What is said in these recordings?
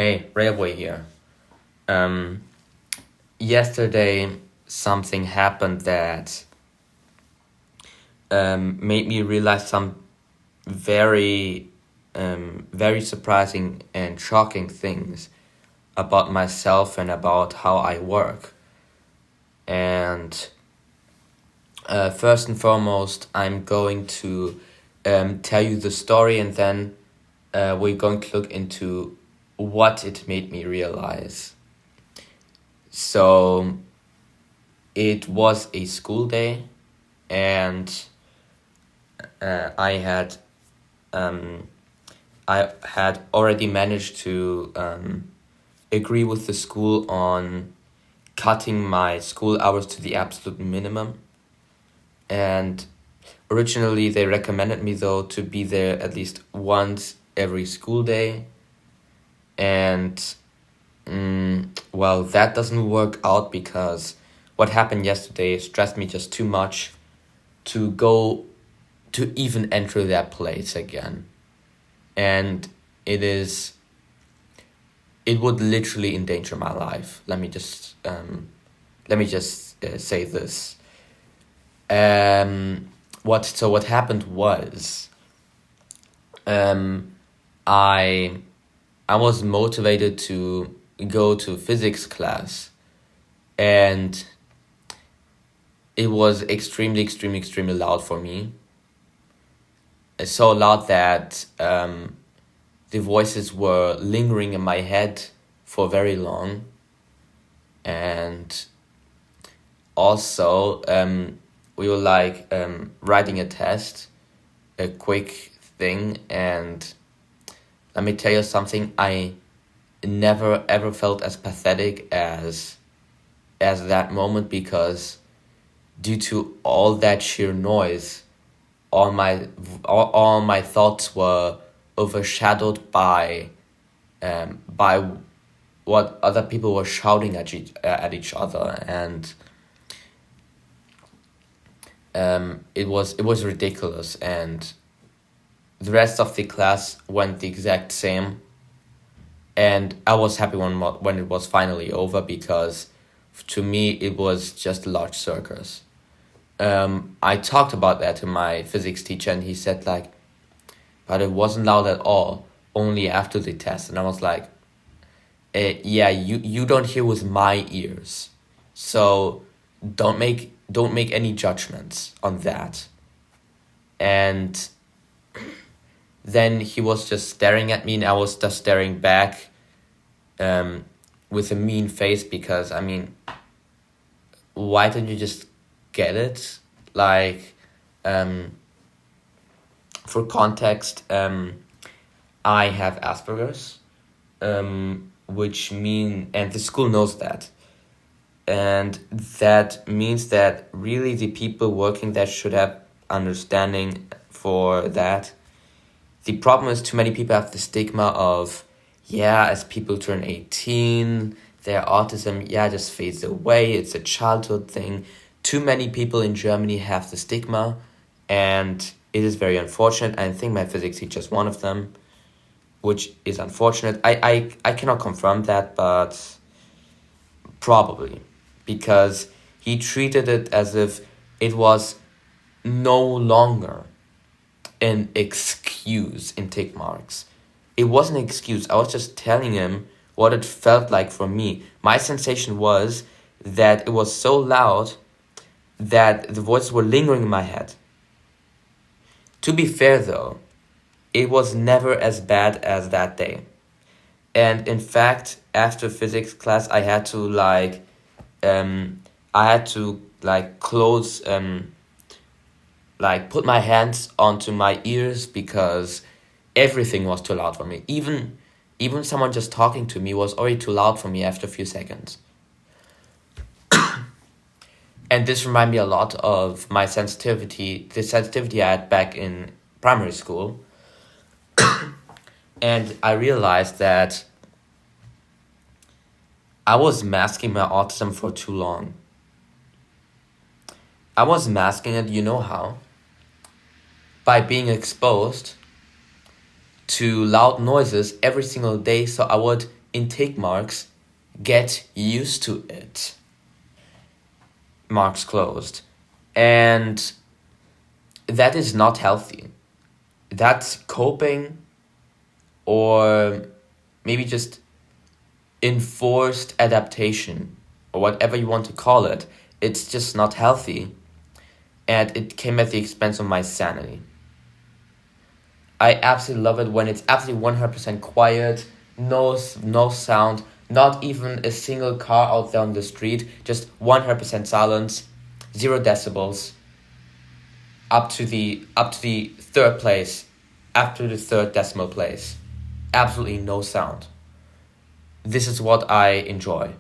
Hey, Railway here. Um, Yesterday something happened that made me realize some very, very surprising and shocking things about myself and about how I work. And first and foremost, I'm going to tell you the story, and then we're going to look into what it made me realize. So it was a school day, and I had already managed to agree with the school on cutting my school hours to the absolute minimum. And originally they recommended me though to be there at least once every school day. And well, that doesn't work out because what happened yesterday stressed me just too much to even enter that place again. And it would literally endanger my life. Let me just say this. What happened was, I was motivated to go to physics class, and it was extremely loud for me. It's so loud that the voices were lingering in my head for very long. And also, we were writing a test, a quick thing, and let me tell you something, I never ever felt as pathetic as that moment, because due to all that sheer noise, all my thoughts were overshadowed by what other people were shouting at each other, and it was ridiculous. And the rest of the class went the exact same, and I was happy when it was finally over, because to me it was just a large circus. I talked about that to my physics teacher, and he said but it wasn't loud at all, only after the test. And I was like, yeah, you don't hear with my ears, so don't make any judgments on that. And then he was just staring at me, and I was just staring back with a mean face, because why don't you just get it? For context, I have Asperger's, and the school knows that. And that means that really the people working there should have understanding for that. The problem is too many people have the stigma of, as people turn 18, their autism, just fades away, it's a childhood thing. Too many people in Germany have the stigma, and it is very unfortunate. I think my physics teacher is one of them, which is unfortunate. I cannot confirm that, but probably, because he treated it as if it was no longer an excuse in tick marks. It wasn't an excuse. I was just telling him what it felt like for me. My sensation was that it was so loud that the voices were lingering in my head. To be fair though, it was never as bad as that day. And in fact, after physics class, I had to close, put my hands onto my ears, because everything was too loud for me. Even someone just talking to me was already too loud for me after a few seconds. And this reminded me a lot of the sensitivity I had back in primary school. And I realized that I was masking my autism for too long. I was masking it, you know how? By being exposed to loud noises every single day, so I would intake marks, get used to it. Marks closed. And that is not healthy. That's coping, or maybe just enforced adaptation, or whatever you want to call it. It's just not healthy, and it came at the expense of my sanity. I absolutely love it when it's absolutely 100% quiet, no sound, not even a single car out there on the street, just 100% silence, 0 decibels, up to the third place, up to the third decimal place. Absolutely no sound. This is what I enjoy.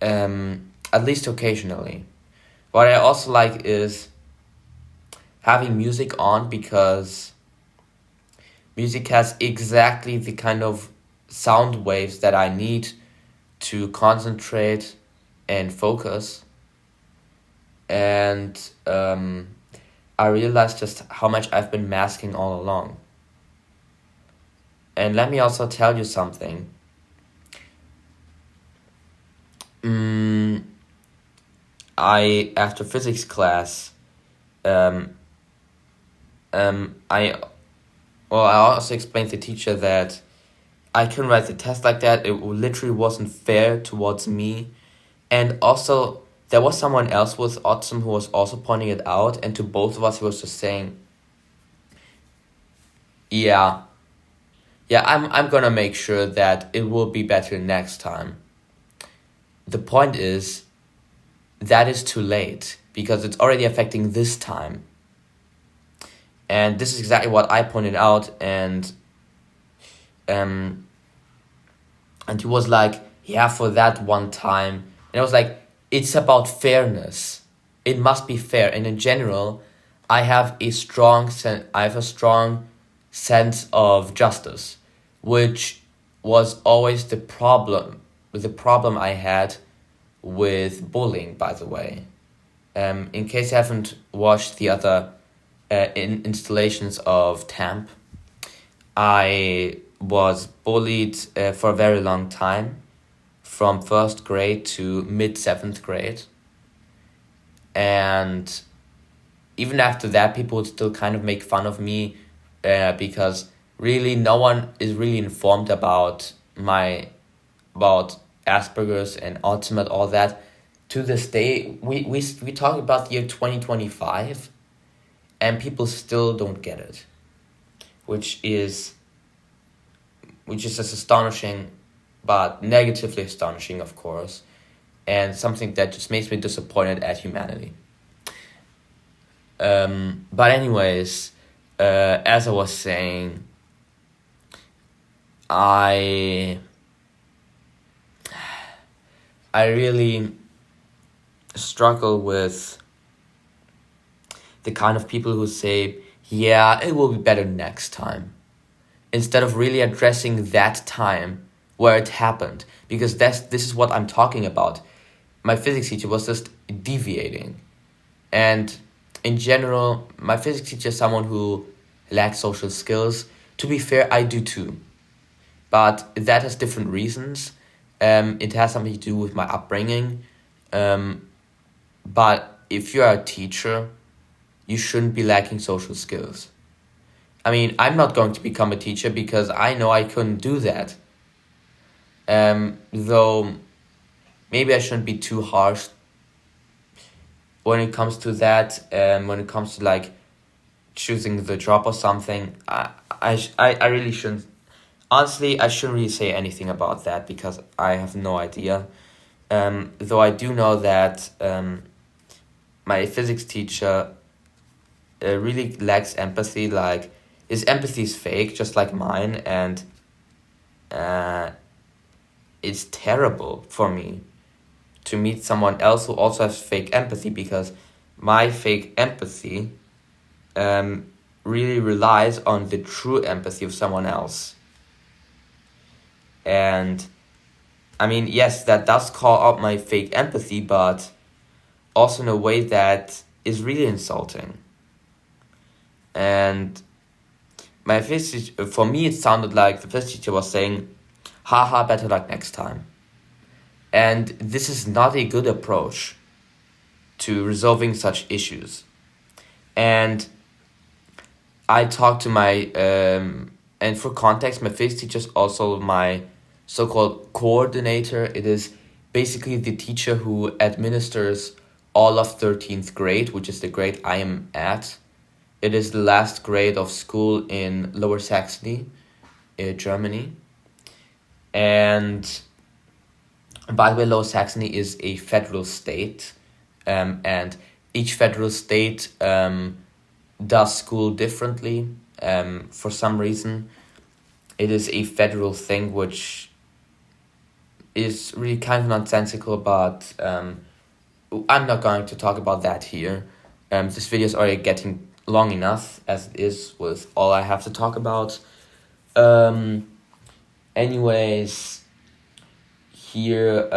At least occasionally. What I also like is having music on, because music has exactly the kind of sound waves that I need to concentrate and focus. And I realized just how much I've been masking all along. And let me also tell you something. After physics class, I also explained to the teacher that I couldn't write the test like that. It literally wasn't fair towards me. And also, there was someone else with autism who was also pointing it out, and to both of us, he was just saying, yeah, I'm gonna make sure that it will be better next time. The point is, that is too late, because it's already affecting this time. And this is exactly what I pointed out, and he was like, yeah, for that one time. And I was like, it's about fairness. It must be fair. And in general, I have a strong sense of justice, which was always the problem I had with bullying, by the way. In case you haven't watched the other installations of TAMP, I was bullied for a very long time, from first grade to mid 7th grade. And even after that, people would still kind of make fun of me, because really no one is really informed about Asperger's and autism and all that. To this day, we talk about the year 2025, and people still don't get it, which is just astonishing, but negatively astonishing, of course, and something that just makes me disappointed at humanity. But anyways, as I was saying, I really struggle with the kind of people who say, yeah, it will be better next time, instead of really addressing that time where it happened. Because this is what I'm talking about. My physics teacher was just deviating. And in general, my physics teacher is someone who lacks social skills. To be fair, I do too. But that has different reasons. It has something to do with my upbringing. But if you are a teacher, you shouldn't be lacking social skills. I mean, I'm not going to become a teacher because I know I couldn't do that. Though maybe I shouldn't be too harsh when it comes to that. When it comes to like choosing the job or something, I really shouldn't. Honestly, I shouldn't really say anything about that because I have no idea. Though I do know that my physics teacher really lacks empathy. Like, his empathy is fake, just like mine, and it's terrible for me to meet someone else who also has fake empathy, because my fake empathy really relies on the true empathy of someone else. And I mean, yes, that does call out my fake empathy, but also in a way that is really insulting. And my physics teacher, for me it sounded like the physics teacher was saying, haha, better luck next time. And this is not a good approach to resolving such issues. And I talked to my, and for context, my physics teacher is also my so-called coordinator. It is basically the teacher who administers all of 13th grade, which is the grade I am at. It is the last grade of school in Lower Saxony, Germany. And by the way, Lower Saxony is a federal state, and each federal state does school differently. For some reason, it is a federal thing, which is really kind of nonsensical, but I'm not going to talk about that here. This video is already getting long enough as it is with all I have to talk about. Anyways, here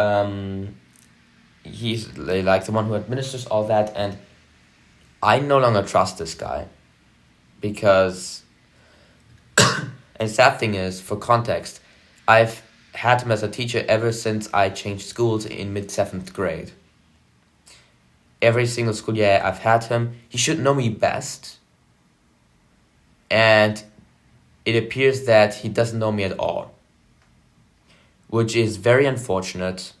he's like the one who administers all that, and I no longer trust this guy because and sad thing is, for context, I've had him as a teacher ever since I changed schools in mid-7th grade. Every single school year I've had him. He should know me best. And it appears that he doesn't know me at all, which is very unfortunate,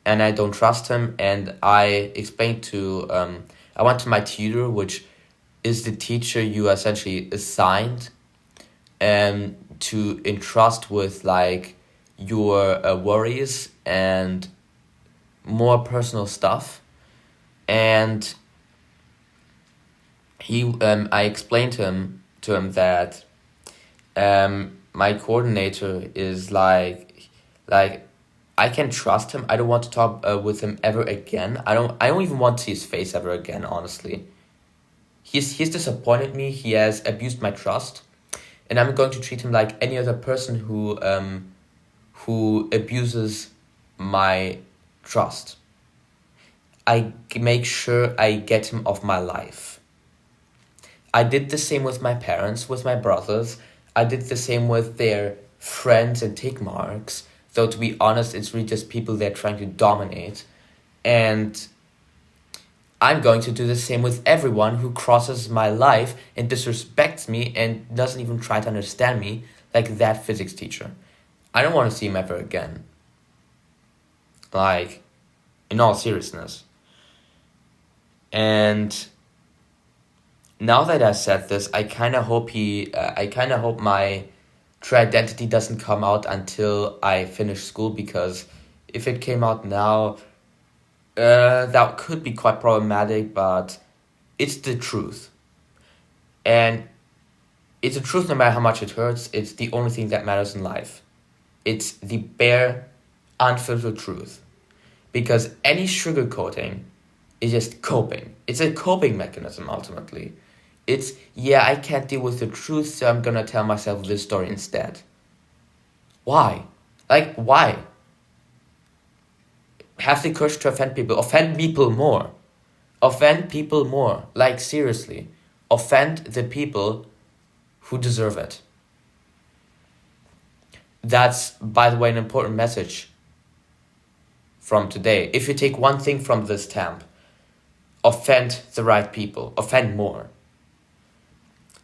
and I don't trust him. And I explained to, I went to my tutor, which is the teacher you essentially assigned to entrust with like your worries and more personal stuff. And I explained to him that my coordinator is like I can trust him. I don't want to talk with him ever again. I don't even want to see his face ever again, honestly. He's disappointed me. He has abused my trust, and I'm going to treat him like any other person who abuses my trust. I make sure I get him off my life. I did the same with my parents, with my brothers. I did the same with their friends and tick marks. Though to be honest, it's really just people they're trying to dominate. And I'm going to do the same with everyone who crosses my life and disrespects me and doesn't even try to understand me, like that physics teacher. I don't want to see him ever again. Like, in all seriousness. And now that I said this, I kind of hope my true identity doesn't come out until I finish school, because if it came out now, that could be quite problematic, but it's the truth. And it's the truth no matter how much it hurts. It's the only thing that matters in life. It's the bare, unfiltered truth. Because any sugarcoating is just coping. It's a coping mechanism, ultimately. It's, yeah, I can't deal with the truth, so I'm gonna tell myself this story instead. Why? Like, why? Have the courage to offend people. Offend people more. Offend people more. Like, seriously. Offend the people who deserve it. That's, by the way, an important message from today. If you take one thing from this camp, offend the right people. Offend more.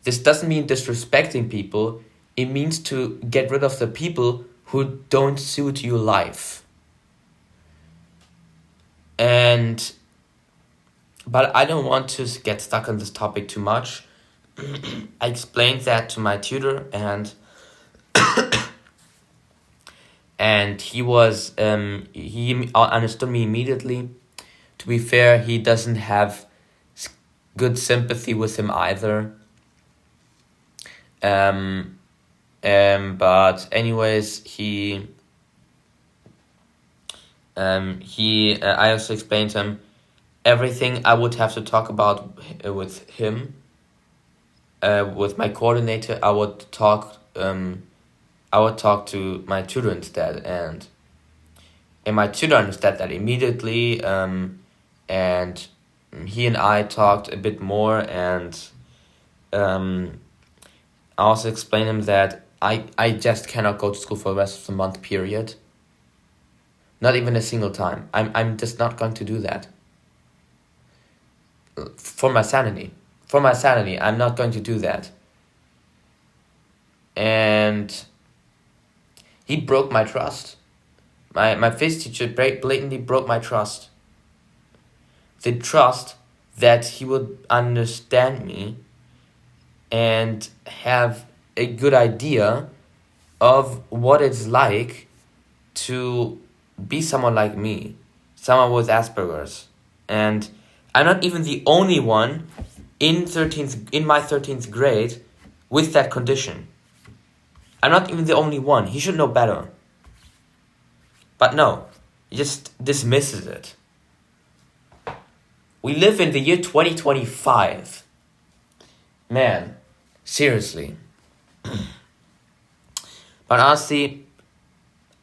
This doesn't mean disrespecting people. It means to get rid of the people who don't suit your life. But I don't want to get stuck on this topic too much. I explained that to my tutor, and he was he understood me immediately. To be fair, he doesn't have good sympathy with him either. But anyways, I also explained to him everything I would have to talk about with him, with my coordinator. I would talk to my tutor instead, and my tutor understood that immediately. And he and I talked a bit more, and I also explained him that I just cannot go to school for the rest of the month, period. Not even a single time. I'm just not going to do that. For my sanity. For my sanity, I'm not going to do that. And he broke my trust. My physics teacher blatantly broke my trust. The trust that he would understand me and have a good idea of what it's like to be someone like me, someone with Asperger's. And I'm not even the only one in my 13th grade with that condition. I'm not even the only one. He should know better. But no, he just dismisses it. We live in the year 2025. Man, seriously. But honestly,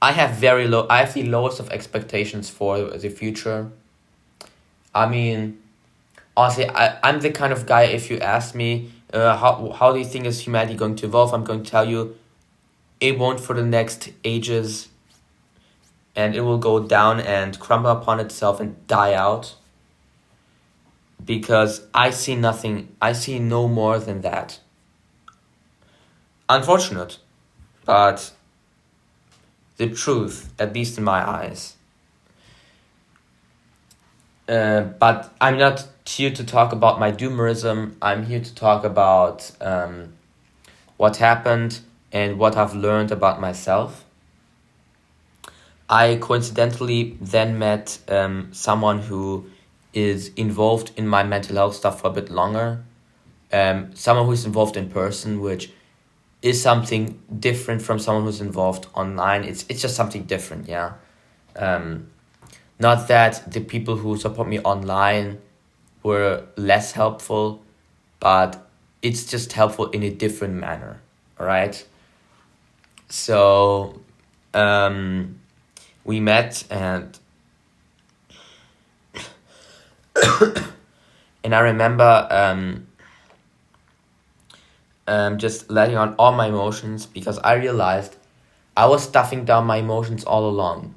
I have the lowest of expectations for the future. I mean, honestly, I'm the kind of guy, if you ask me, how do you think is humanity going to evolve? I'm going to tell you, it won't for the next ages. And it will go down and crumble upon itself and die out. Because I see no more than that. Unfortunate, but the truth, at least in my eyes. But I'm not here to talk about my doomerism. I'm here to talk about what happened and what I've learned about myself. I coincidentally then met someone who is involved in my mental health stuff for a bit longer. Someone who's involved in person, which is something different from someone who's involved online. It's just something different, yeah. Not that the people who support me online were less helpful, but it's just helpful in a different manner, alright? So, we met and and I remember just letting out all my emotions because I realized I was stuffing down my emotions all along.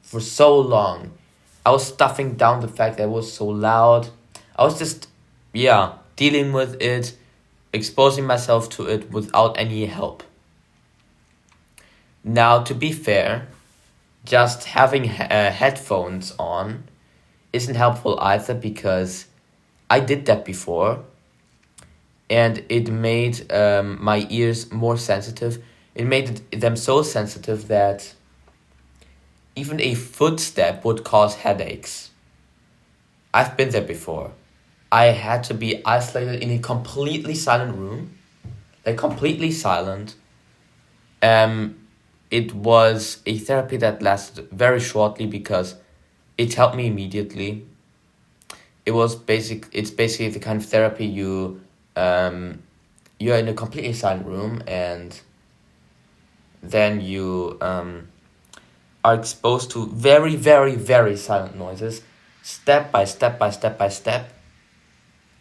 For so long. I was stuffing down the fact that it was so loud. I was just, dealing with it, exposing myself to it without any help. Now, to be fair, just having headphones on isn't helpful either because I did that before and it made my ears more sensitive. It made them so sensitive that even a footstep would cause headaches. I've been there before. I had to be isolated in a completely silent room, like completely silent. It was a therapy that lasted very shortly because it helped me immediately. It's basically the kind of therapy you're in a completely silent room and then you are exposed to very, very, very silent noises, step by step by step by step,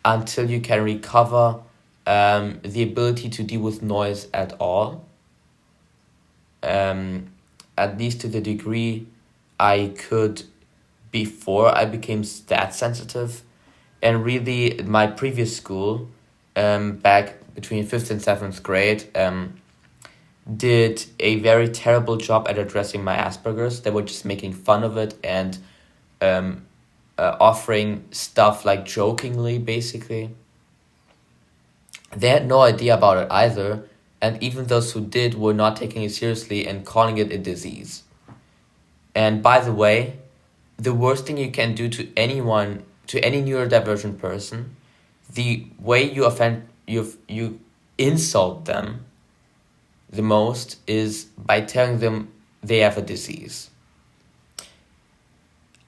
until you can recover the ability to deal with noise at all. At least to the degree I could before I became that sensitive. And really, my previous school, back between 5th and 7th grade, did a very terrible job at addressing my Asperger's. They were just making fun of it and offering stuff like jokingly, basically. They had no idea about it either, and even those who did were not taking it seriously and calling it a disease. And by the way, the worst thing you can do to anyone, to any neurodivergent person, the way you insult them the most is by telling them they have a disease.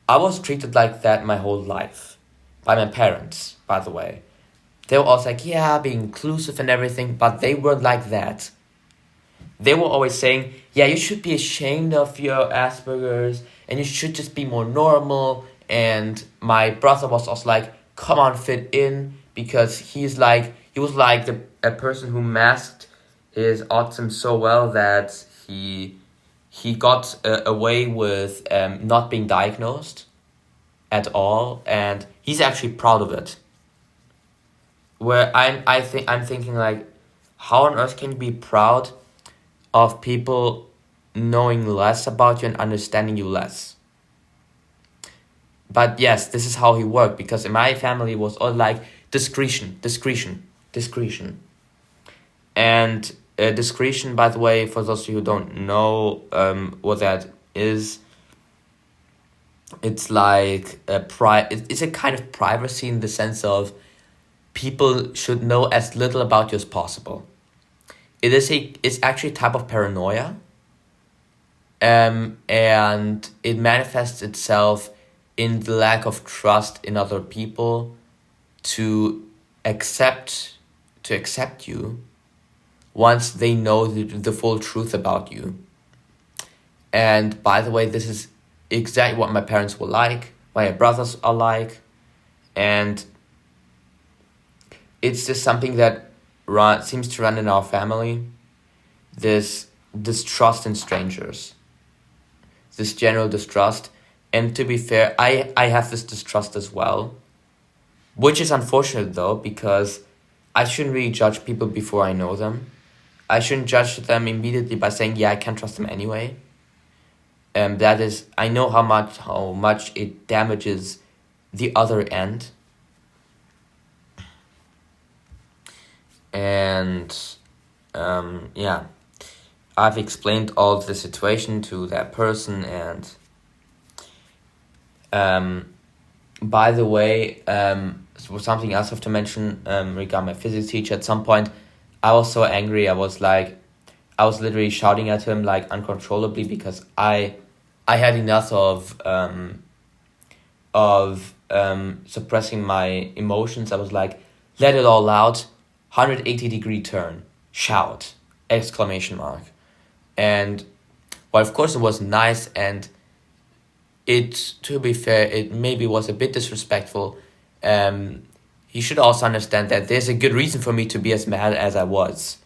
I was treated like that my whole life. By my parents, by the way. They were always like, yeah, be inclusive and everything, but they weren't like that. They were always saying, yeah, you should be ashamed of your Asperger's, and you should just be more normal. And my brother was also like, come on, fit in, because he's like, he was like a person who masked his autism so well that he got away with not being diagnosed at all, and he's actually proud of it. Where I'm thinking like, how on earth can you be proud of people knowing less about you and understanding you less? But yes, this is how he worked, because in my family it was all like discretion. And discretion, by the way, for those of you who don't know what that is, it's like it's a kind of privacy in the sense of people should know as little about you as possible. It's actually a type of paranoia, and it manifests itself in the lack of trust in other people to accept you once they know the full truth about you. And by the way, this is exactly what my parents were like, my brothers are like, and it's just something that seems to run in our family. This distrust in strangers, this general distrust. And to be fair, I have this distrust as well, which is unfortunate though, because I shouldn't really judge people before I know them. I shouldn't judge them immediately by saying, yeah, I can't trust them anyway. That is, I know how much it damages the other end. And yeah, I've explained all the situation to that person. And by the way, something else I have to mention regarding my physics teacher. At some point, I was so angry. I was literally shouting at him like uncontrollably, because I had enough of suppressing my emotions. I was like, let it all out, 180-degree turn, shout, exclamation mark. And well, of course it was nice, and to be fair, it maybe was a bit disrespectful. He should also understand that there's a good reason for me to be as mad as I was.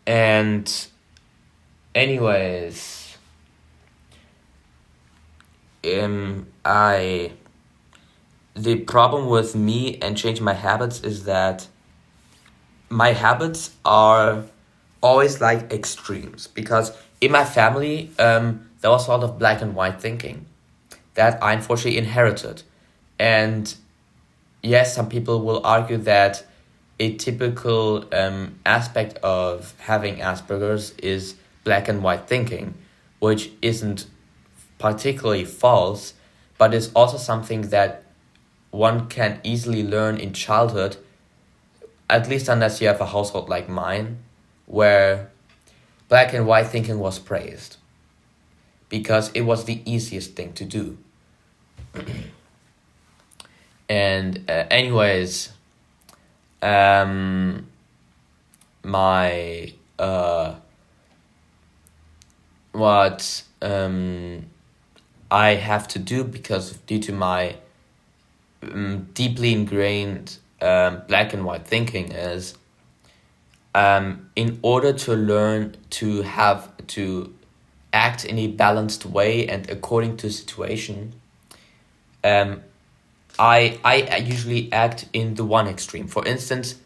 And anyways, the problem with me and changing my habits is that my habits are always like extremes, because in my family there was a lot of black and white thinking that I unfortunately inherited. And yes, some people will argue that a typical aspect of having Asperger's is black and white thinking, which isn't particularly false, but is also something that one can easily learn in childhood, at least unless you have a household like mine, where black and white thinking was praised, because it was the easiest thing to do. And anyways, my what I have to do, because due to my deeply ingrained black and white thinking, is in order to learn to act in a balanced way and according to situation, I usually act in the one extreme. For instance,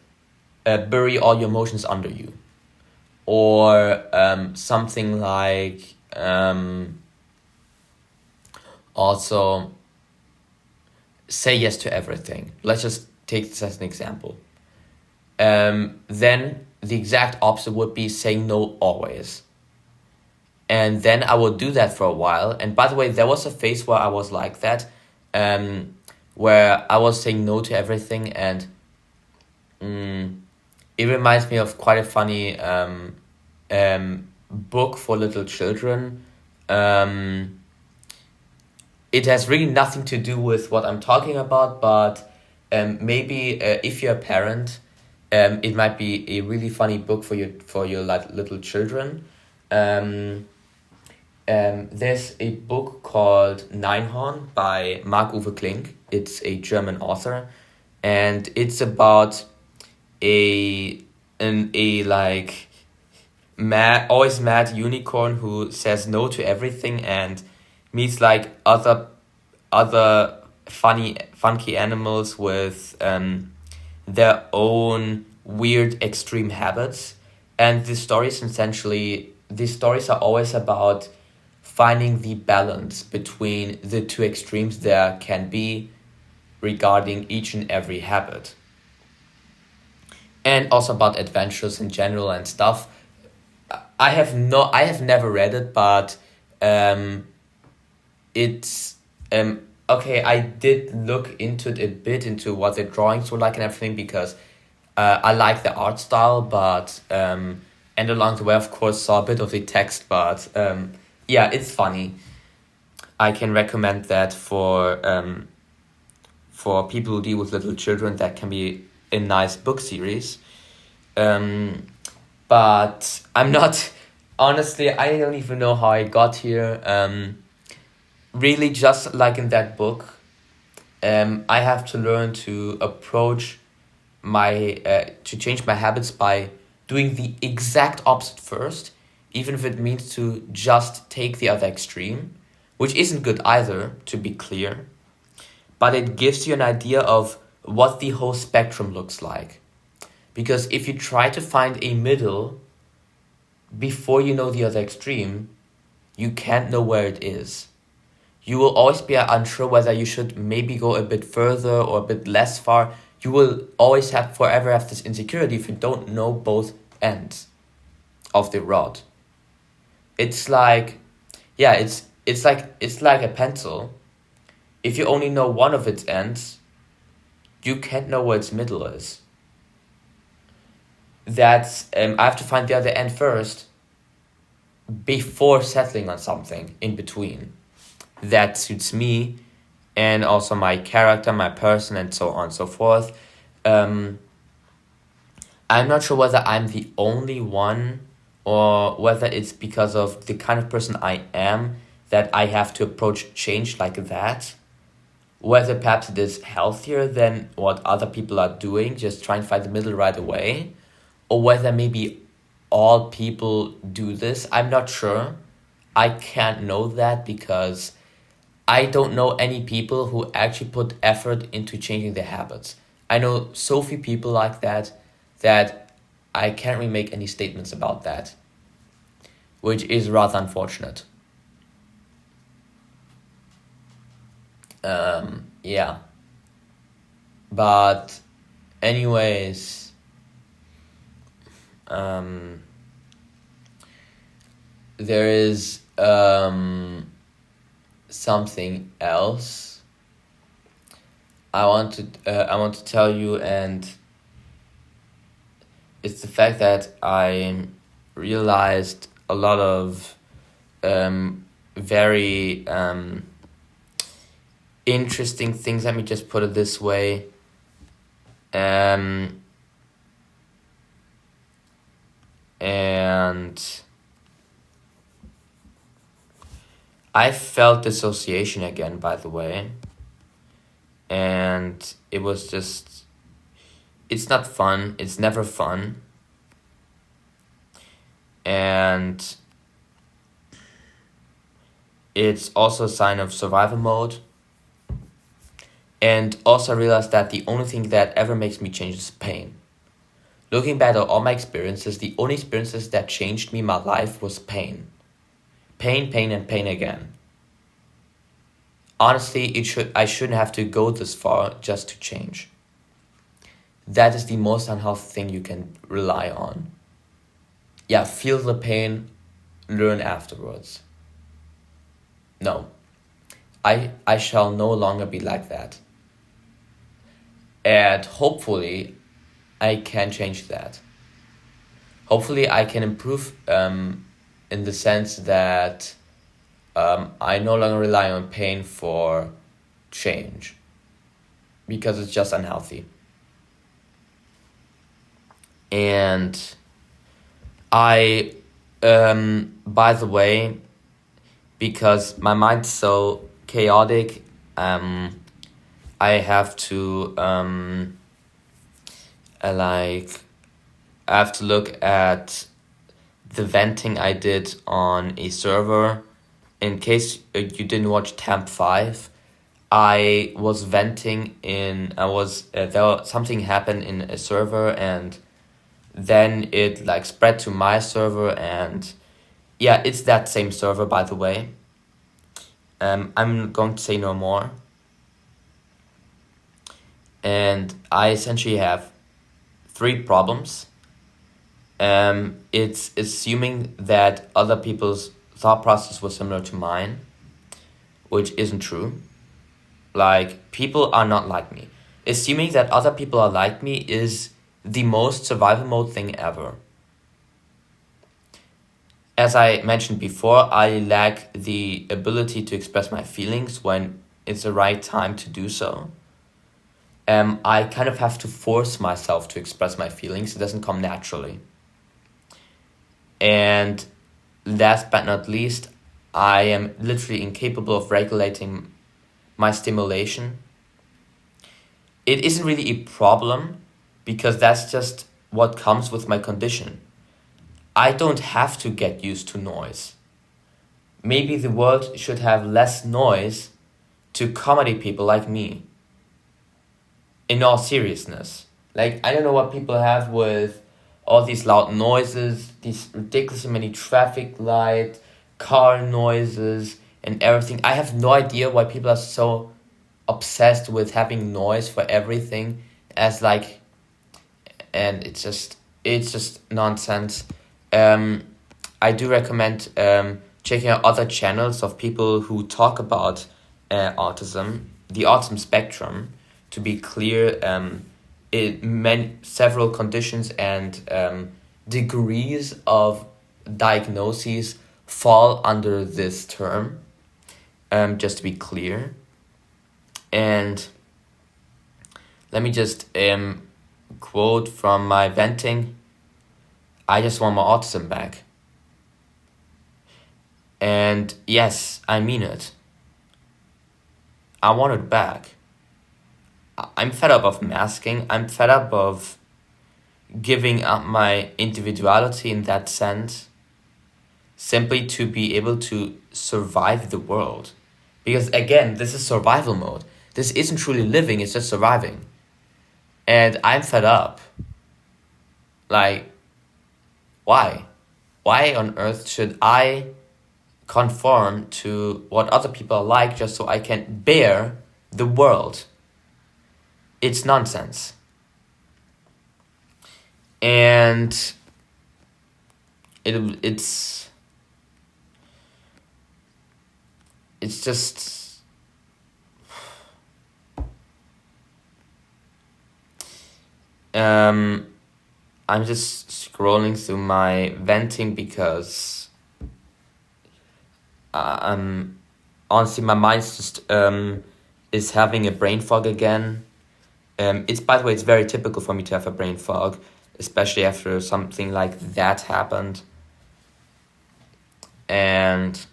bury all your emotions under you, or something like also say yes to everything. Let's just take this as an example. Then the exact opposite would be saying no always. And then I would do that for a while. And by the way, there was a phase where I was like that, where I was saying no to everything. And it reminds me of quite a funny book for little children. It has really nothing to do with what I'm talking about, but maybe if you're a parent, it might be a really funny book for your little children. There's a book called Neinhorn by Marc-Uwe Klink. It's a German author. and it's about a a like always mad unicorn who says no to everything and meets like other funky animals with their own weird extreme habits. And these stories are always about finding the balance between the two extremes there can be regarding each and every habit, and also about adventures in general and stuff. I have never read it, but um it's okay. I did look into it a bit, into what the drawings were like and everything, because I like the art style, but and along the way, of course, saw a bit of the text, but yeah, it's funny. I can recommend that for people who deal with little children. That can be a nice book series. Um, but I'm not, honestly, I don't even know how I got here. Really, just like in that book, I have to learn to approach to change my habits by doing the exact opposite first, even if it means to just take the other extreme, which isn't good either, to be clear, but it gives you an idea of what the whole spectrum looks like. Because if you try to find a middle before you know the other extreme, you can't know where it is. You will always be unsure whether you should maybe go a bit further or a bit less far. You will always forever have this insecurity if you don't know both ends of the rod. It's like, yeah, it's like a pencil. If you only know one of its ends, you can't know where its middle is. That's I have to find the other end first before settling on something in between that suits me and also my character, my person, and so on and so forth. Um, I'm not sure whether I'm the only one or whether it's because of the kind of person I am that I have to approach change like that. Whether perhaps it is healthier than what other people are doing, just trying to find the middle right away, or whether maybe all people do this. I'm not sure. I can't know that because I don't know any people who actually put effort into changing their habits. I know so few people like that I can't really make any statements about that, which is rather unfortunate. Yeah. But anyways, um there is something else I want to tell you, and it's the fact that I realized a lot of very interesting things. Let me just put it this way. And I felt dissociation again, by the way. And it was just, it's not fun. It's never fun. And it's also a sign of survival mode. And also I realized that the only thing that ever makes me change is pain. Looking back at all my experiences, the only experiences that changed me in my life was pain. Pain, pain, and pain again. Honestly, I shouldn't have to go this far just to change. That is the most unhealthy thing you can rely on. Yeah, feel the pain, learn afterwards. No, I shall no longer be like that. And hopefully, I can change that. Hopefully, I can improve in the sense that I no longer rely on pain for change because it's just unhealthy. And I, by the way, because my mind's so chaotic, I have to like I have to look at the venting I did on a server. In case you didn't watch Temp 5, I was venting something happened in a server, and then it like spread to my server, and yeah, it's that same server, by the way. I'm going to say no more. And I essentially have 3 problems. It's assuming that other people's thought process was similar to mine, which isn't true. Like, people are not like me. Assuming that other people are like me is the most survival mode thing ever. As I mentioned before, I lack the ability to express my feelings when it's the right time to do so. I kind of have to force myself to express my feelings. It doesn't come naturally. And last but not least, I am literally incapable of regulating my stimulation. It isn't really a problem because that's just what comes with my condition. I don't have to get used to noise. Maybe the world should have less noise to accommodate people like me. In all seriousness. Like, I don't know what people have with all these loud noises, these ridiculously many traffic lights, car noises, and everything. I have no idea why people are so obsessed with having noise for everything and it's just nonsense. I do recommend checking out other channels of people who talk about autism, the autism spectrum. To be clear, several conditions and degrees of diagnoses fall under this term, just to be clear. And let me just quote from my venting: I just want my autism back. And yes, I mean it. I want it back. I'm fed up of masking. I'm fed up of giving up my individuality in that sense, simply to be able to survive the world. Because again, this is survival mode. This isn't truly living, it's just surviving. And I'm fed up. Like, why? Why on earth should I conform to what other people are like just so I can bear the world? It's nonsense. And it's just I'm just scrolling through my venting because honestly my mind's just is having a brain fog again. It's, by the way, it's very typical for me to have a brain fog, especially after something like that happened. And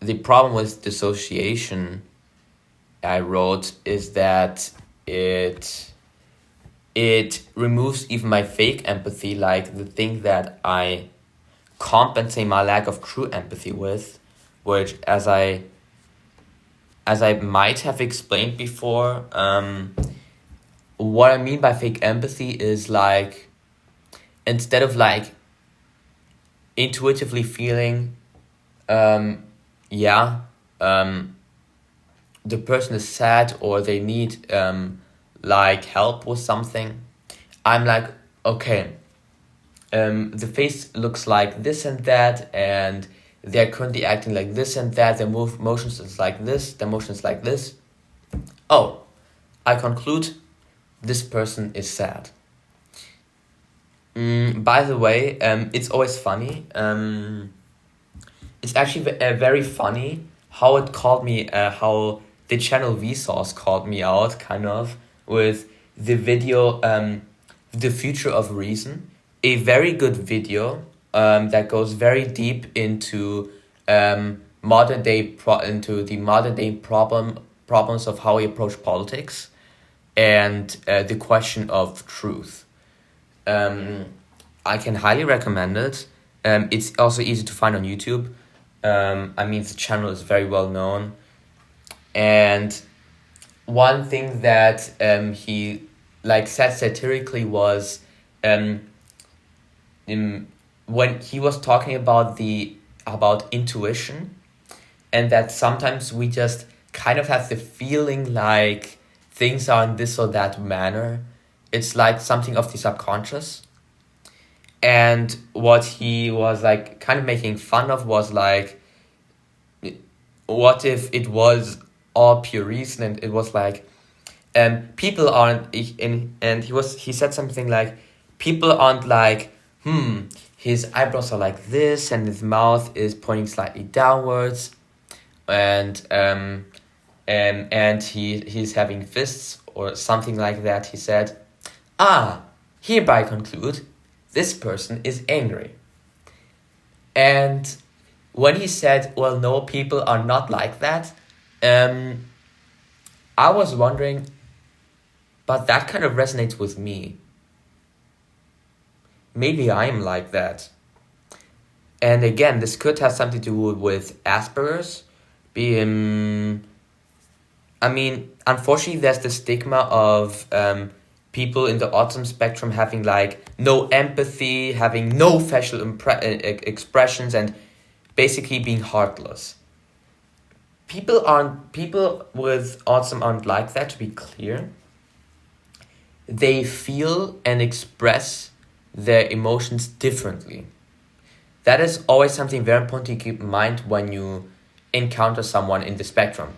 the problem with dissociation, I wrote, is that it removes even my fake empathy, like the thing that I compensate my lack of true empathy with, which as I might have explained before, what I mean by fake empathy is like, instead of like intuitively feeling the person is sad or they need like help with something, I'm like, okay, the face looks like this and that, and they're currently acting like this and that, their motions is like this, their motion is like this. Oh, I conclude this person is sad. By the way, it's always funny. It's actually very funny how it called me, how the channel Vsauce called me out, kind of, with the video, The Future of Reason. A very good video, that goes very deep into into the modern day problems of how we approach politics and the question of truth. Um, I can highly recommend it. It's also easy to find on YouTube. I mean, the channel is very well known. And one thing that he like said satirically was um, when he was talking about intuition, and that sometimes we just kind of have the feeling like things are in this or that manner. It's like something of the subconscious. And what he was like kind of making fun of was like, what if it was all pure reason, and it was like, people aren't and he said something like, people aren't like, his eyebrows are like this and his mouth is pointing slightly downwards, and he's having fists or something like that. He said, hereby conclude this person is angry. And when he said, well, no, people are not like that, I was wondering, but that kind of resonates with me. Maybe I'm like that. And again, this could have something to do with Asperger's. I mean, unfortunately, there's the stigma of people in the autism spectrum having like no empathy, having no facial expressions, and basically being heartless. People with autism aren't like that, to be clear. They feel and express their emotions differently. That is always something very important to keep in mind when you encounter someone in the spectrum.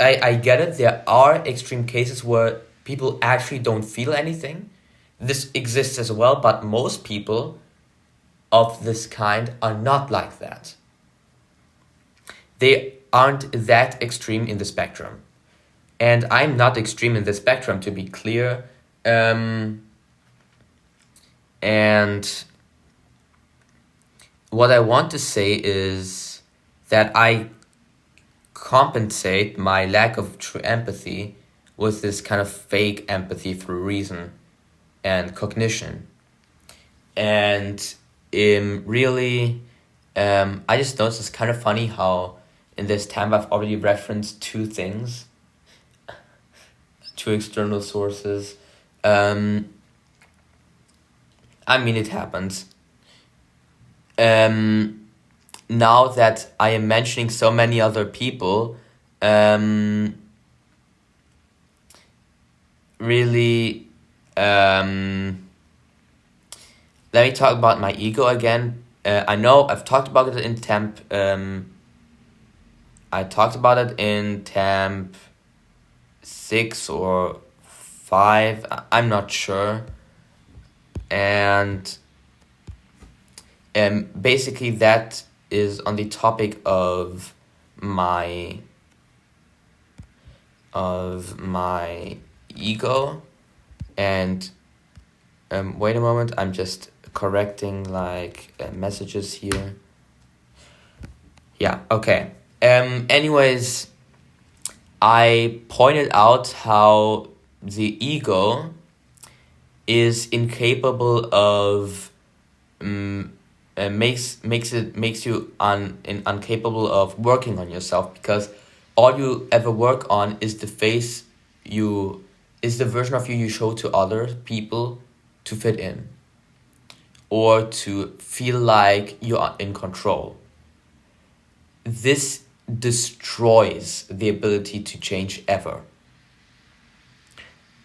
I get it, there are extreme cases where people actually don't feel anything. This exists as well, but most people of this kind are not like that. They aren't that extreme in the spectrum. And I'm not extreme in the spectrum, to be clear. And what I want to say is that I compensate my lack of true empathy with this kind of fake empathy through reason and cognition. And really, I just noticed it's kind of funny how in this time I've already referenced two things, two external sources. I mean, it happens. Now that I am mentioning so many other people, really, let me talk about my ego again. I know I've talked about it in temp. I talked about it in temp 6 or 5. I'm not sure. And basically that is on the topic of my ego. And wait a moment, I'm just correcting like messages here. Yeah, okay. Anyways, I pointed out how the ego is incapable of makes you incapable of working on yourself, because all you ever work on is the version of you show to other people to fit in or to feel like you are in control. This destroys the ability to change ever.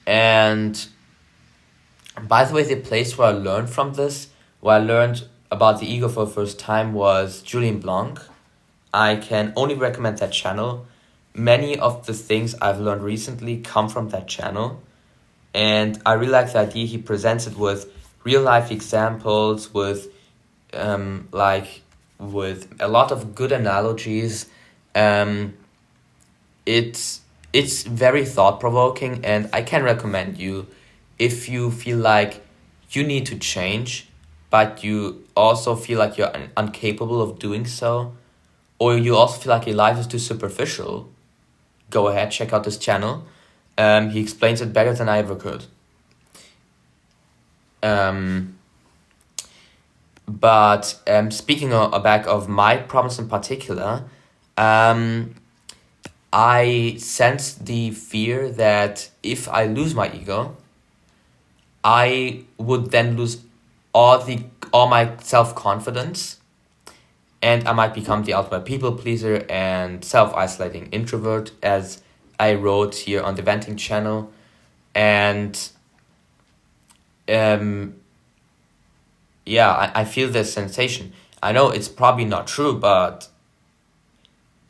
And by the way, the place where I learned from this, where I learned about the ego for the first time, was Julien Blanc. I can only recommend that channel. Many of the things I've learned recently come from that channel. And I really like the idea he presents it with real life examples, with with a lot of good analogies. It's very thought-provoking, and I can recommend you, if you feel like you need to change, but you also feel like you're incapable of doing so, or you also feel like your life is too superficial, go ahead, check out this channel. He explains it better than I ever could. But speaking back of my problems in particular, I sense the fear that if I lose my ego, I would then lose all my self-confidence, and I might become the ultimate people pleaser and self-isolating introvert, as I wrote here on the venting channel. And yeah, I feel this sensation. I know it's probably not true, but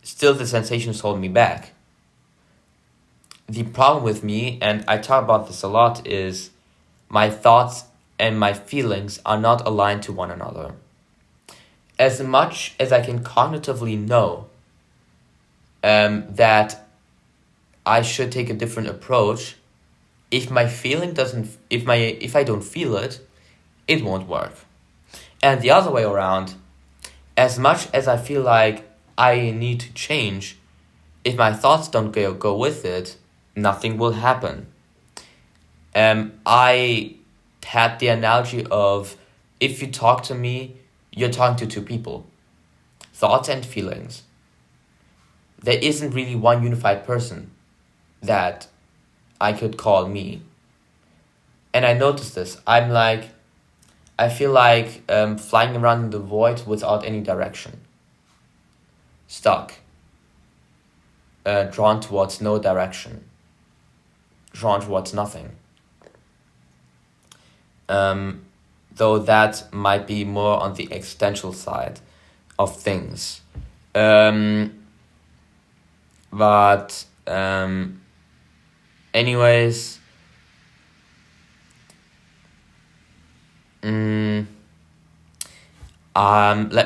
still the sensations hold me back. The problem with me, and I talk about this a lot, is my thoughts and my feelings are not aligned to one another. As much as I can cognitively know that I should take a different approach, if my feeling doesn't, if I don't feel it, it won't work. And the other way around, as much as I feel like I need to change, if my thoughts don't go with it, nothing will happen. I had the analogy of, if you talk to me, you're talking to two people. Thoughts and feelings. There isn't really one unified person that I could call me. And I noticed this. I feel like flying around in the void without any direction. Stuck. Drawn towards no direction. Drawn towards nothing. Though that might be more on the existential side of things. But anyways, let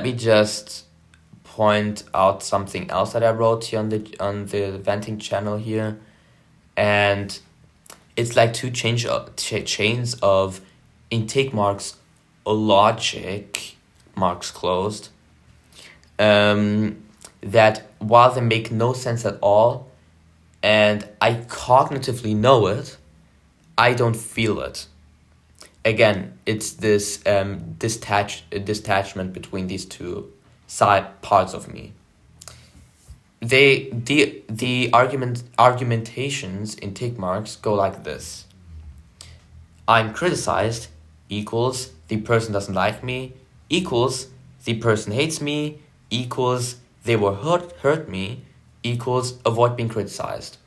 me just point out something else that I wrote here on the venting channel here, and it's like two chains of intake marks or logic marks closed, that while they make no sense at all, and I cognitively know it, I don't feel it. Again, it's this detachment between these two side parts of me. The argumentations in tick marks go like this. I'm criticized equals the person doesn't like me, equals the person hates me, equals they will hurt me, equals avoid being criticized.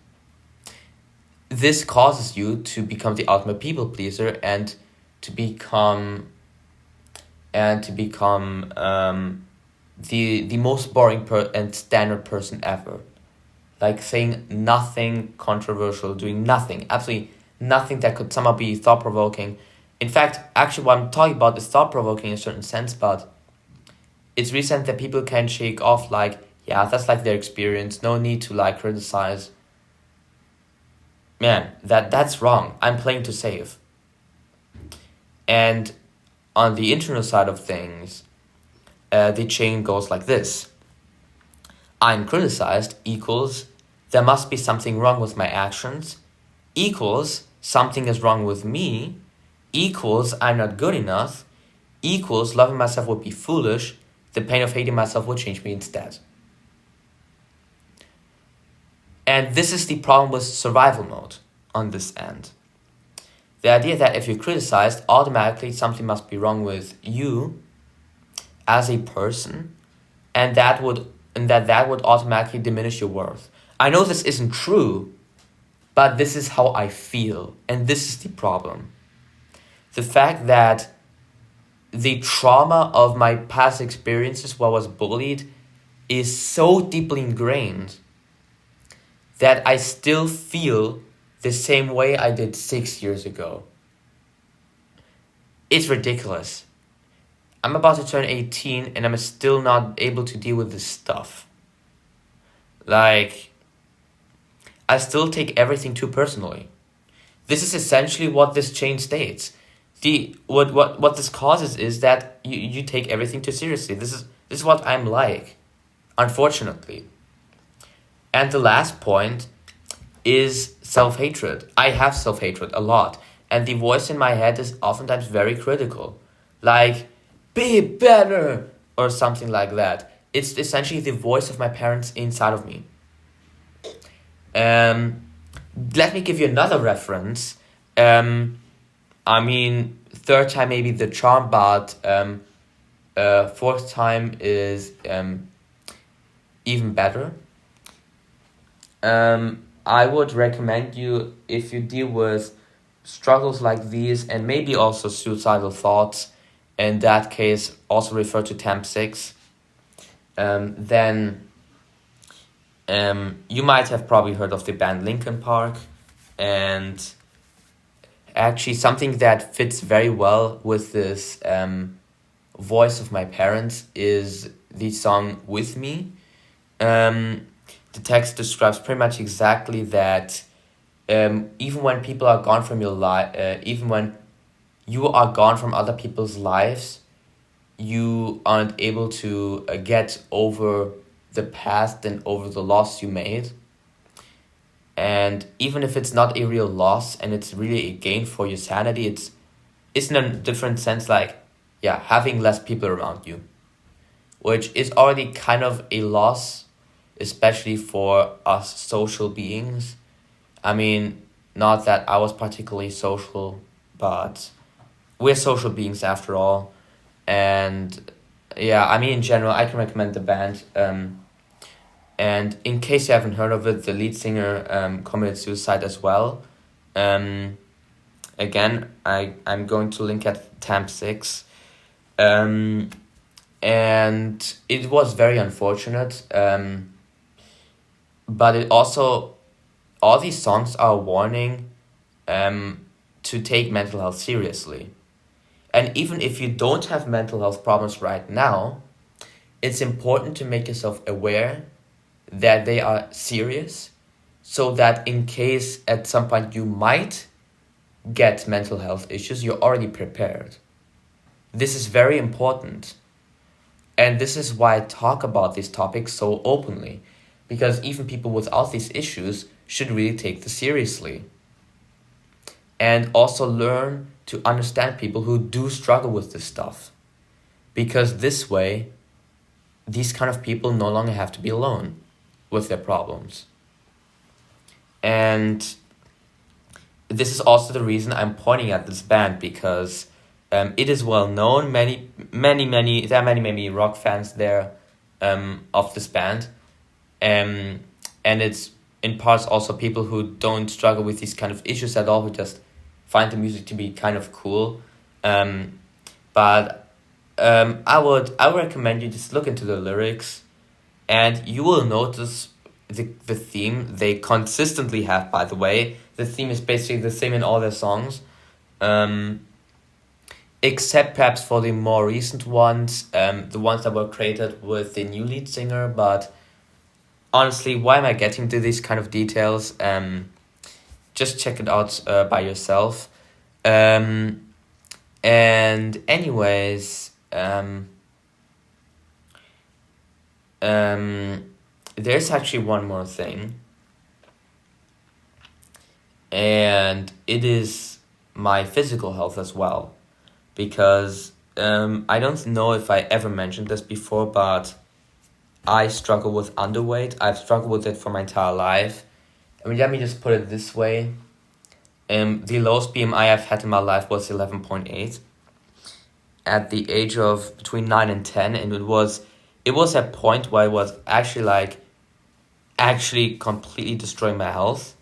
This causes you to become the ultimate people pleaser and to become the most boring and standard person ever. Like saying nothing controversial, doing nothing, absolutely nothing that could somehow be thought-provoking. In fact, actually what I'm talking about is thought-provoking in a certain sense, but it's recent that people can shake off like, yeah, that's like their experience, no need to like criticize. Man, that's wrong. I'm playing to save. And on the internal side of things, the chain goes like this. I'm criticized equals there must be something wrong with my actions, equals something is wrong with me, equals I'm not good enough, equals loving myself would be foolish, the pain of hating myself would change me instead. And this is the problem with survival mode on this end. The idea that if you're criticized, automatically something must be wrong with you as a person, and that would automatically diminish your worth. I know this isn't true, but this is how I feel, and this is the problem. The fact that the trauma of my past experiences where I was bullied is so deeply ingrained that I still feel the same way I did 6 years ago. It's ridiculous. I'm about to turn 18 and I'm still not able to deal with this stuff. Like, I still take everything too personally. This is essentially what this chain states. the what this causes is that you take everything too seriously. This is what I'm like, unfortunately. And the last point is self-hatred. I have self-hatred a lot, and the voice in my head is oftentimes very critical, like be better or something like that. It's essentially the voice of my parents inside of me. um Let me give you another reference. I mean, third time maybe the charm, but fourth time is even better. I would recommend you, if you deal with struggles like these and maybe also suicidal thoughts, in that case also refer to Temp 6, then you might have probably heard of the band Linkin Park, and actually something that fits very well with this voice of my parents is the song With Me. The text describes pretty much exactly that. Even when people are gone from your life, even when you are gone from other people's lives, you aren't able to get over the past and over the loss you made. And even if it's not a real loss and it's really a gain for your sanity, it's in a different sense, like, yeah, having less people around you, which is already kind of a loss, especially for us social beings. I mean, not that I was particularly social, but we're social beings after all. And yeah, I mean, in general, I can recommend the band. And in case you haven't heard of it, the lead singer committed suicide as well. Um, Again, I'm going to link at Temp 6. And it was very unfortunate. But it also, all these songs are a warning to take mental health seriously. And even if you don't have mental health problems right now, it's important to make yourself aware that they are serious, so that in case at some point you might get mental health issues, you're already prepared. This is very important. And this is why I talk about these topics so openly, because even people without these issues should really take this seriously. And also learn to understand people who do struggle with this stuff. Because this way, these kind of people no longer have to be alone with their problems. And this is also the reason I'm pointing at this band, because it is well known. There are many rock fans there of this band. And it's in parts also people who don't struggle with these kind of issues at all, who just find the music to be kind of cool. But I would recommend you just look into the lyrics, and you will notice the theme they consistently have, by the way. The theme is basically the same in all their songs. Except perhaps for the more recent ones, the ones that were created with the new lead singer. But honestly, why am I getting to these kind of details? Just check it out by yourself. And anyways, there's actually one more thing, and it is my physical health as well, because I don't know if I ever mentioned this before, but I struggle with underweight. I've struggled with it for my entire life. I mean, let me just put it this way. The lowest BMI I've had in my life was 11.8 at the age of between 9 and 10, and it was a point where I was actually completely destroying my health.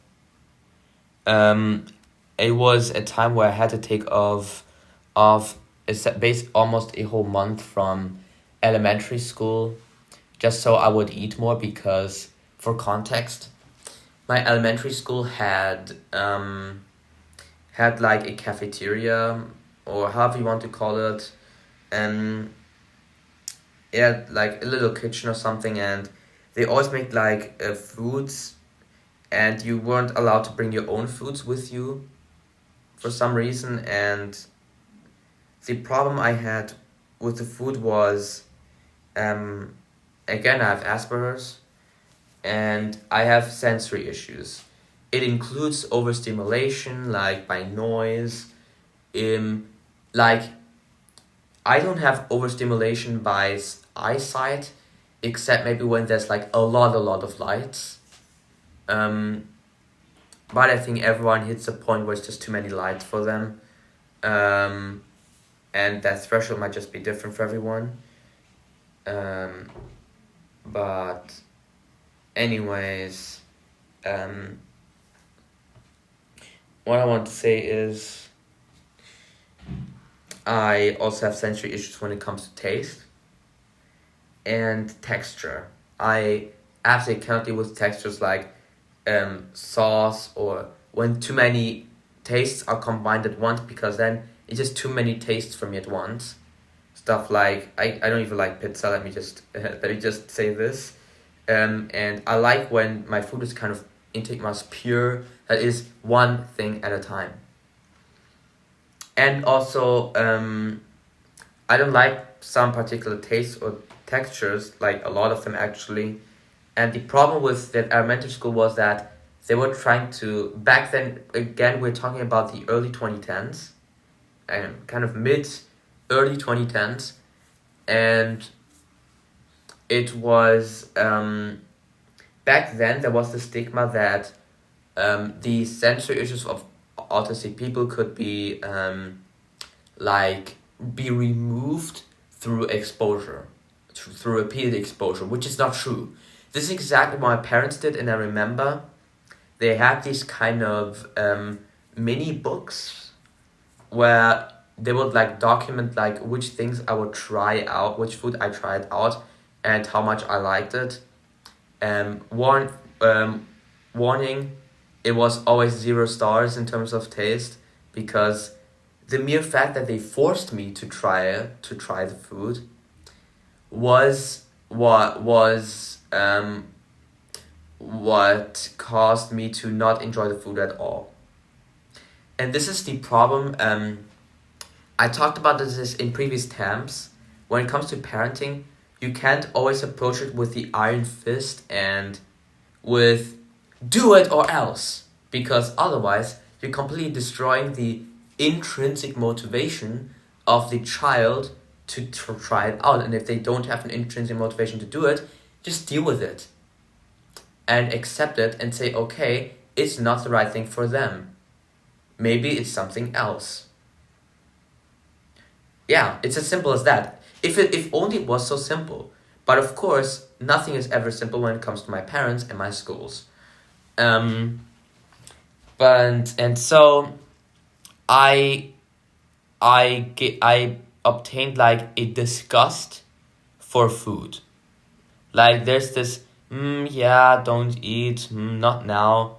It was a time where I had to take off almost a whole month from elementary school, just so I would eat more, because, for context, my elementary school had like a cafeteria, or however you want to call it, and it had like a little kitchen or something, and they always made like foods, and you weren't allowed to bring your own foods with you for some reason. And the problem I had with the food was, um, again, I have Asperger's and I have sensory issues. It includes overstimulation, like by noise. Like, I don't have overstimulation by eyesight, except maybe when there's like a lot of lights. Um, but I think everyone hits a point where it's just too many lights for them. Um, and that threshold might just be different for everyone. Um, but anyways, um, what I want to say is I also have sensory issues when it comes to taste and texture. I absolutely cannot deal with textures like sauce, or when too many tastes are combined at once, because then it's just too many tastes for me at once. Stuff like I don't even like pizza. Let me just say this. And I like when my food is kind of intake most pure. That is one thing at a time. And also, I don't like some particular tastes or textures, like a lot of them actually. And the problem with that elementary school was that they were trying to, back then, again, we're talking about the early 2010s, and kind of early 2010s. And it was, back then there was the stigma that the sensory issues of autistic people could be be removed through exposure, through repeated exposure, which is not true. This is exactly what my parents did, and I remember they had these kind of mini books where they would like document like which things I would try out, which food I tried out, and how much I liked it. Warning, it was always 0 stars in terms of taste, because the mere fact that they forced me to try the food was what caused me to not enjoy the food at all. And this is the problem. I talked about this in previous times. When it comes to parenting, you can't always approach it with the iron fist and with do it or else, because otherwise you're completely destroying the intrinsic motivation of the child to try it out. And if they don't have an intrinsic motivation to do it, just deal with it and accept it and say, okay, it's not the right thing for them. Maybe it's something else. Yeah, it's as simple as that. If only it was so simple. But of course, nothing is ever simple when it comes to my parents and my schools. So I obtained like a disgust for food. Like there's this, yeah, don't eat, not now.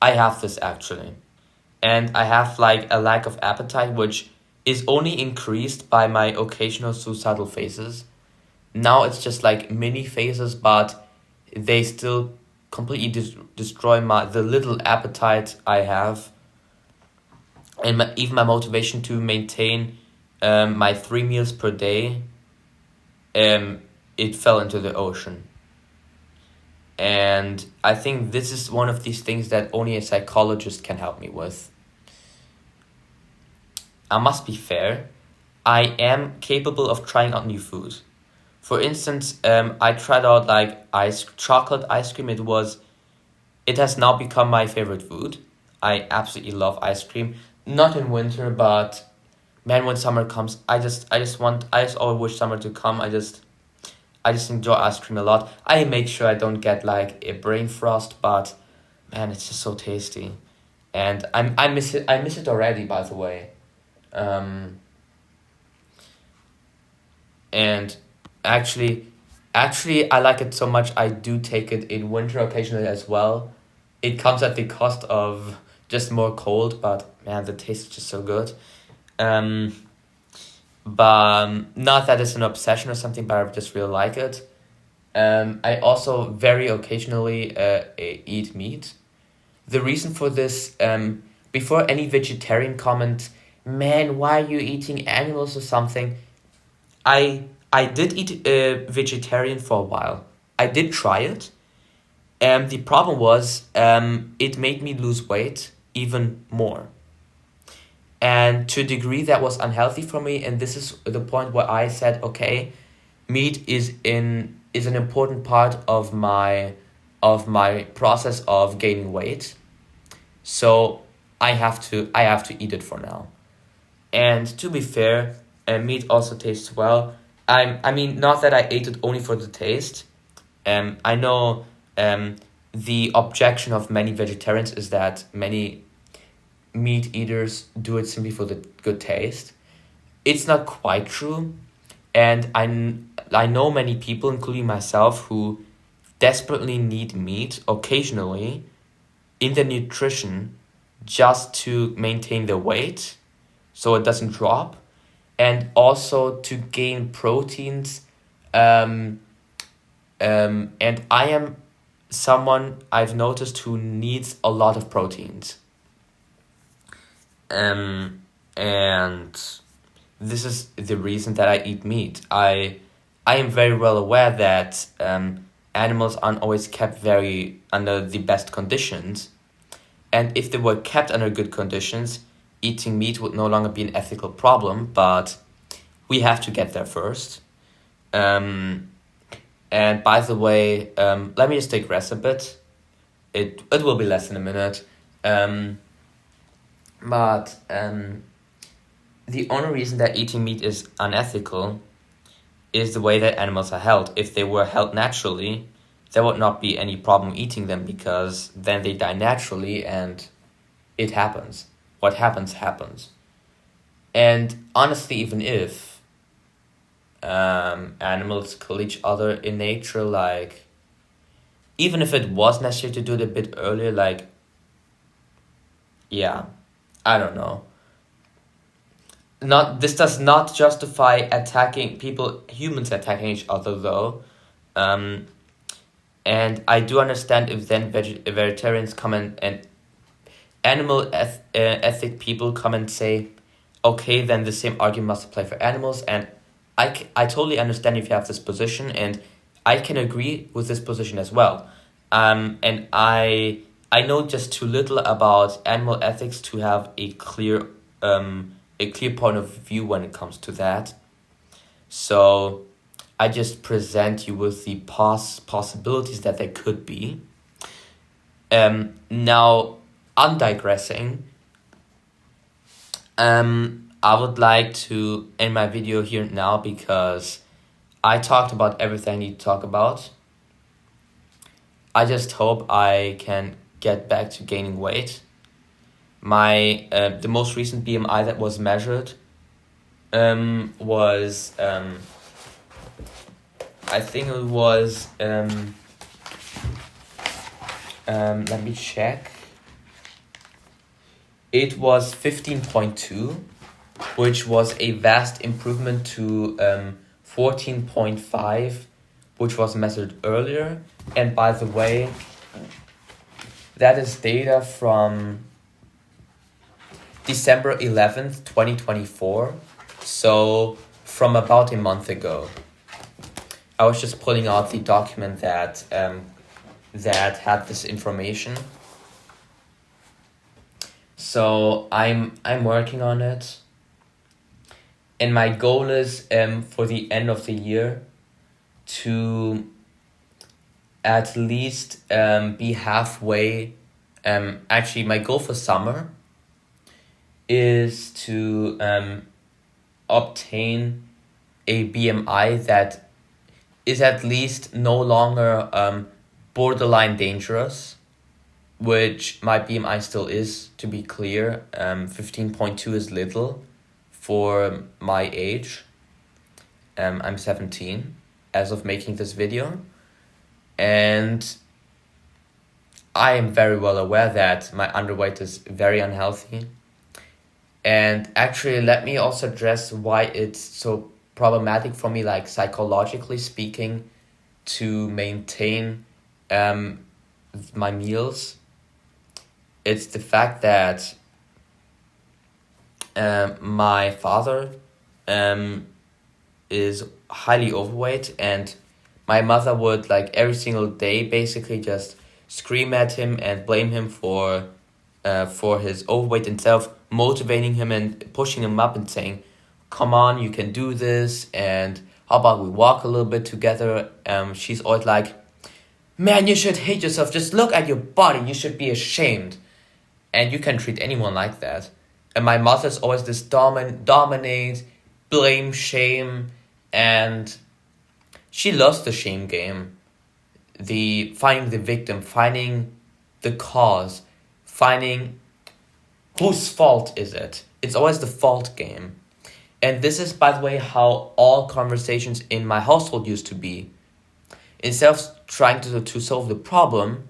I have this actually. And I have like a lack of appetite, which is only increased by my occasional suicidal phases. Now it's just like mini phases, but they still completely destroy the little appetite I have, and even my motivation to maintain my 3 meals per day. It fell into the ocean. And I think this is one of these things that only a psychologist can help me with. I must be fair. I am capable of trying out new food. For instance, I tried out like chocolate ice cream. It has now become my favorite food. I absolutely love ice cream. Not in winter, but man, when summer comes, I just always wish summer to come. I just enjoy ice cream a lot. I make sure I don't get like a brain frost, but man, it's just so tasty, and I miss it. I miss it already, by the way. And actually, I like it so much. I do take it in winter occasionally as well. It comes at the cost of just more cold, but man, the taste is just so good. But not that it's an obsession or something, but I just really like it. I also very occasionally eat meat. The reason for this, before any vegetarian comment, man, why are you eating animals or something? I did eat vegetarian for a while. I did try it. The problem was it made me lose weight even more. And to a degree that was unhealthy for me, and this is the point where I said, okay, meat is an important part of my process of gaining weight. So I have to eat it for now. And to be fair, meat also tastes well. I mean, not that I ate it only for the taste. I know the objection of many vegetarians is that many meat eaters do it simply for the good taste. It's not quite true, and I know many people, including myself, who desperately need meat occasionally in their nutrition just to maintain their weight so it doesn't drop, and also to gain proteins. Um, and I am someone I've noticed who needs a lot of proteins. And this is the reason that I eat meat. I am very well aware that animals aren't always kept very under the best conditions, and if they were kept under good conditions, eating meat would no longer be an ethical problem. But we have to get there first. Um, and by the way, let me just digress a bit. It will be less than a minute. But the only reason that eating meat is unethical is the way that animals are held. If they were held naturally, there would not be any problem eating them because then they die naturally and it happens. What happens, happens. And honestly, even if animals kill each other in nature, like, even if it was necessary to do it a bit earlier, like, yeah, I don't know. Not This does not justify attacking people, humans attacking each other though. Um, and I do understand if then vegetarians come and ethic people come and say, okay, then the same argument must apply for animals. And I totally understand if you have this position, and I can agree with this position as well. And I know just too little about animal ethics to have a clear point of view when it comes to that. So I just present you with the possibilities that there could be. Now, I'm digressing. I would like to end my video here now because I talked about everything I need to talk about. I just hope I can get back to gaining weight. My the most recent BMI that was measured was I think it was let me check. It was 15.2, which was a vast improvement to 14.5, which was measured earlier. And by the way, that is data from December 11th, 2024. So from about a month ago. I was just pulling out the document that that had this information. So I'm working on it, and my goal is for the end of the year to at least be halfway. Actually, my goal for summer is to obtain a BMI that is at least no longer borderline dangerous, which my BMI still is, to be clear. 15.2 is little for my age. I'm 17 as of making this video. And I am very well aware that my underweight is very unhealthy. And actually, let me also address why it's so problematic for me, like psychologically speaking, to maintain my meals. It's the fact that My father um, is highly overweight, and my mother would like every single day basically just scream at him and blame him for his overweight and self, motivating him and pushing him up and saying, "Come on, you can do this," and how about we walk a little bit together? She's always like, "Man, you should hate yourself. Just look at your body. You should be ashamed." And you can treat anyone like that. And my mother's always this dominate, blame, shame, and she loves the shame game. The finding the victim, finding the cause, finding whose fault is it. It's always the fault game. And this is, by the way, how all conversations in my household used to be. Instead of trying to solve the problem,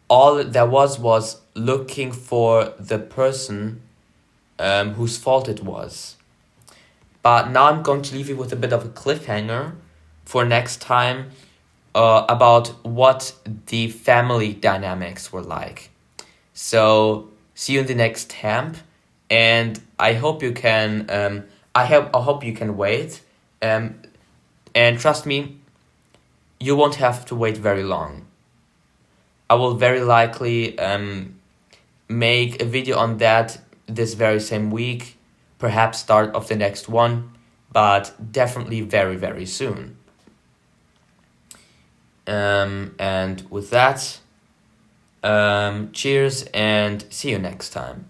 all there was looking for the person whose fault it was. But now I'm going to leave you with a bit of a cliffhanger for next time about what the family dynamics were like. So see you in the next camp, and I hope you can. I hope you can wait, and trust me, you won't have to wait very long. I will very likely make a video on that this very same week, perhaps start of the next one, but definitely very, very soon. And with that, cheers and see you next time.